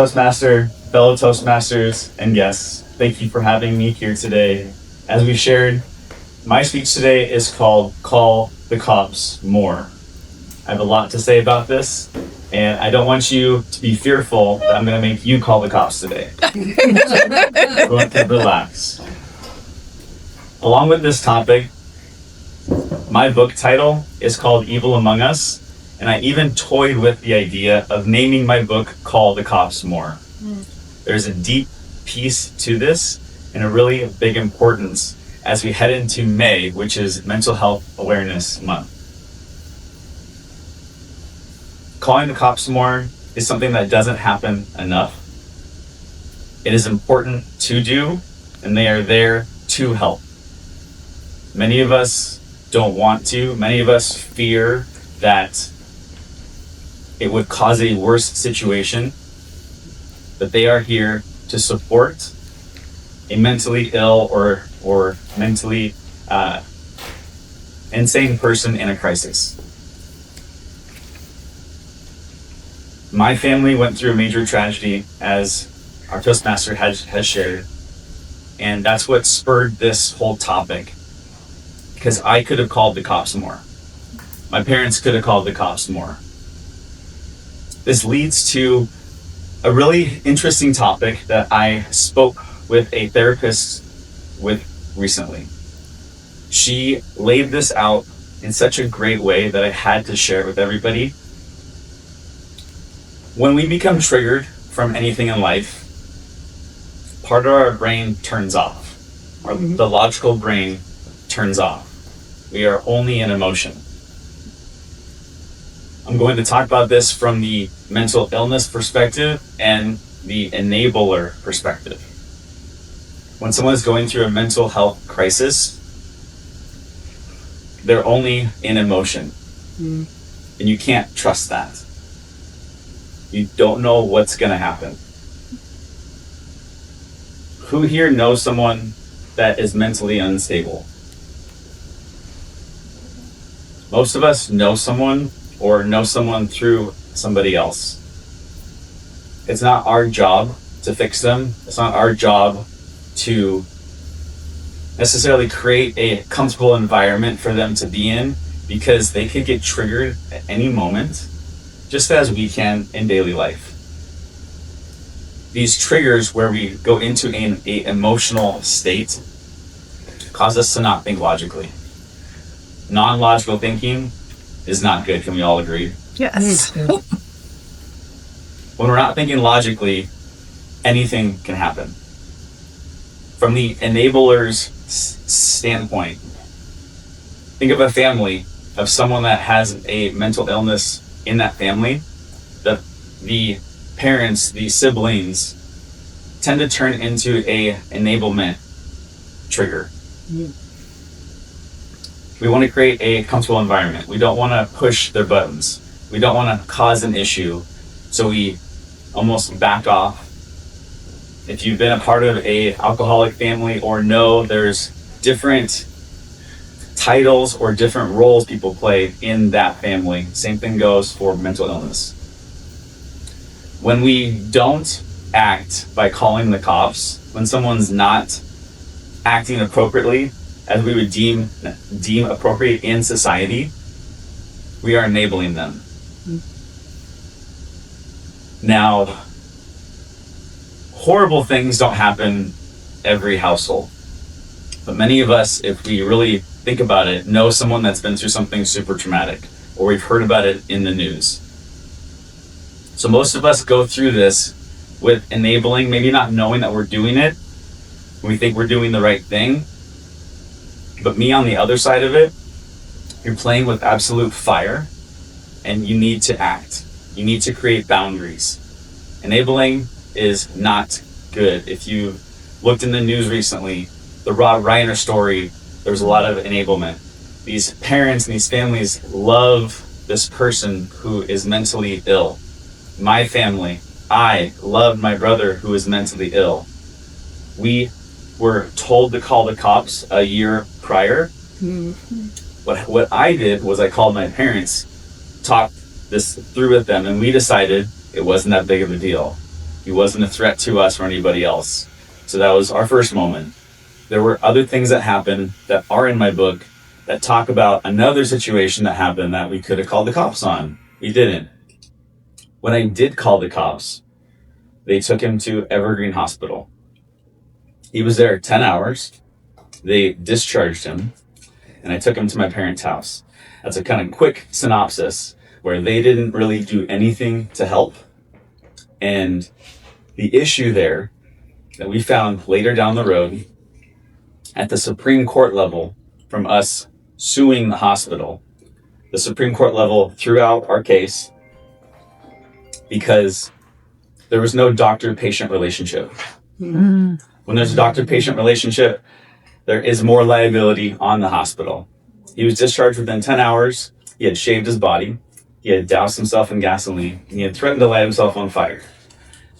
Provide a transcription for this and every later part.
Toastmaster, fellow Toastmasters, and guests, thank you for having me here today. As we shared, my speech today is called Call the Cops More. I have a lot to say about this, and I don't want you to be fearful that I'm going to make you call the cops today. Go ahead and relax. Along with this topic, my book title is called Evil Among Us, and I even toyed with the idea of naming my book Call the Cops More. There's a deep piece to this and a really big importance as we head into May, which is Mental Health Awareness Month. Calling the cops more is something that doesn't happen enough. It is important to do, and they are there to help. Many of us don't want to. Many of us fear that it would cause a worse situation, but they are here to support a mentally ill or mentally insane person in a crisis. My family went through a major tragedy, as our Toastmaster has shared, and that's what spurred this whole topic, because I could have called the cops more. My parents could have called the cops more. This leads to a really interesting topic that I spoke with a therapist with recently. She laid this out in such a great way that I had to share it with everybody. When we become triggered from anything in life, part of our brain turns off. The logical brain turns off. We are only in emotion. I'm going to talk about this from the mental illness perspective and the enabler perspective. When someone is going through a mental health crisis, they're only in emotion. And you can't trust that. You don't know what's going to happen. Who here knows someone that is mentally unstable? Most of us know someone or know someone through somebody else. It's not our job to fix them. It's not our job to necessarily create a comfortable environment for them to be in, because they could get triggered at any moment, just as we can in daily life. These triggers where we go into an emotional state cause us to not think logically. Non-logical thinking is not good. Can we all agree? Yes. When we're not thinking logically, anything can happen. From the enabler's standpoint, think of a family of someone that has a mental illness in that family. The parents, the siblings, tend to turn into a enablement trigger. We want to create a comfortable environment. We don't want to push their buttons. We don't want to cause an issue, so we almost back off. If you've been a part of a alcoholic family or know there's different titles or different roles people play in that family, same thing goes for mental illness. When we don't act by calling the cops, when someone's not acting appropriately, as we would deem appropriate in society, we are enabling them. Now, horrible things don't happen every household, but many of us, if we really think about it, know someone that's been through something super traumatic, or we've heard about it in the news. So most of us go through this with enabling, maybe not knowing that we're doing it. We think we're doing the right thing. But me on the other side of it, you're playing with absolute fire, and you need to act. You need to create boundaries. Enabling is not good. If you looked in the news recently, the Rob Reiner story, there was a lot of enablement. These parents and these families love this person who is mentally ill. My family, I loved my brother who is mentally ill. We were told to call the cops a year prior. What I did was I called my parents, talked this through with them, and we decided it wasn't that big of a deal. He wasn't a threat to us or anybody else. So that was our first moment. There were other things that happened that are in my book that talk about another situation that happened that we could have called the cops on. We didn't. When I did call the cops, they took him to Evergreen Hospital. He was there 10 hours. They discharged him, and I took him to my parents' house. That's a kind of quick synopsis where they didn't really do anything to help. And the issue there that we found later down the road at the Supreme Court level from us suing the hospital, the Supreme Court level threw out our case because there was no doctor-patient relationship. Mm-hmm. When there's a doctor-patient relationship, there is more liability on the hospital. He was discharged within 10 hours. He had shaved his body. He had doused himself in gasoline. And he had threatened to light himself on fire.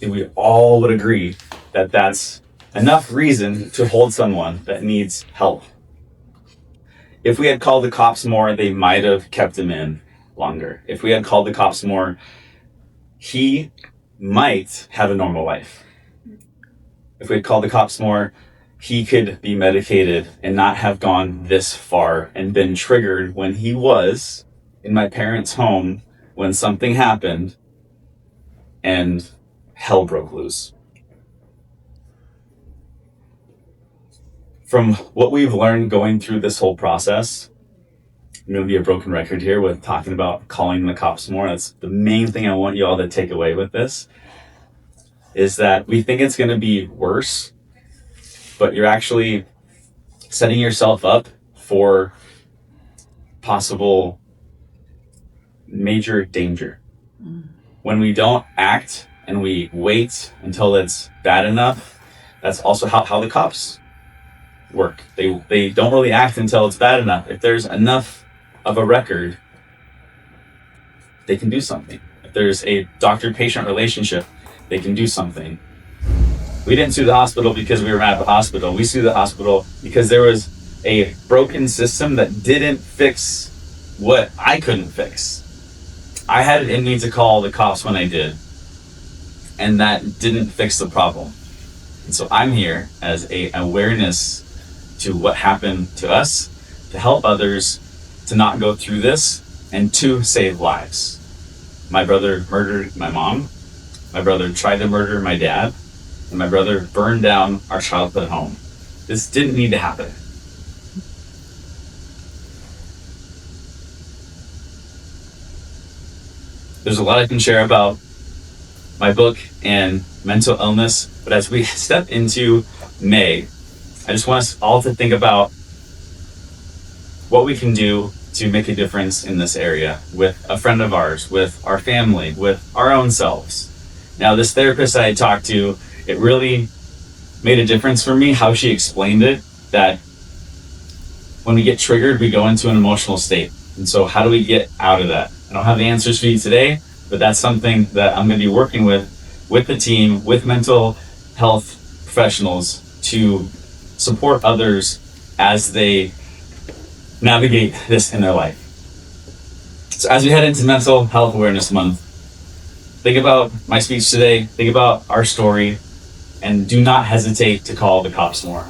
And we all would agree that that's enough reason to hold someone that needs help. If we had called the cops more, they might have kept him in longer. If we had called the cops more, he might have a normal life. If we had called the cops more, he could be medicated and not have gone this far and been triggered when he was in my parents' home when something happened and hell broke loose. From what we've learned going through this whole process, I'm going to be a broken record here with talking about calling the cops more. That's the main thing I want you all to take away with this, is that we think it's going to be worse, but you're actually setting yourself up for possible major danger. When we don't act and we wait until it's bad enough, that's also how the cops work. They don't really act until it's bad enough. If there's enough of a record, they can do something. If there's a doctor-patient relationship, they can do something. We didn't sue the hospital because we were mad at the hospital. We sued the hospital because there was a broken system that didn't fix what I couldn't fix. I had it in me to call the cops when I did, and that didn't fix the problem. And so I'm here as a awareness to what happened to us, to help others to not go through this, and to save lives. My brother murdered my mom. My brother tried to murder my dad. And my brother burned down our childhood home. This didn't need to happen. There's a lot I can share about my book and mental illness, but as we step into May, I just want us all to think about what we can do to make a difference in this area with a friend of ours, with our family, with our own selves. Now, this therapist I talked to, it really made a difference for me how she explained it, that when we get triggered, we go into an emotional state. And so how do we get out of that? I don't have the answers for you today, but that's something that I'm going to be working with the team, with mental health professionals to support others as they navigate this in their life. So as we head into Mental Health Awareness Month, think about my speech today, think about our story, and do not hesitate to call the cops more.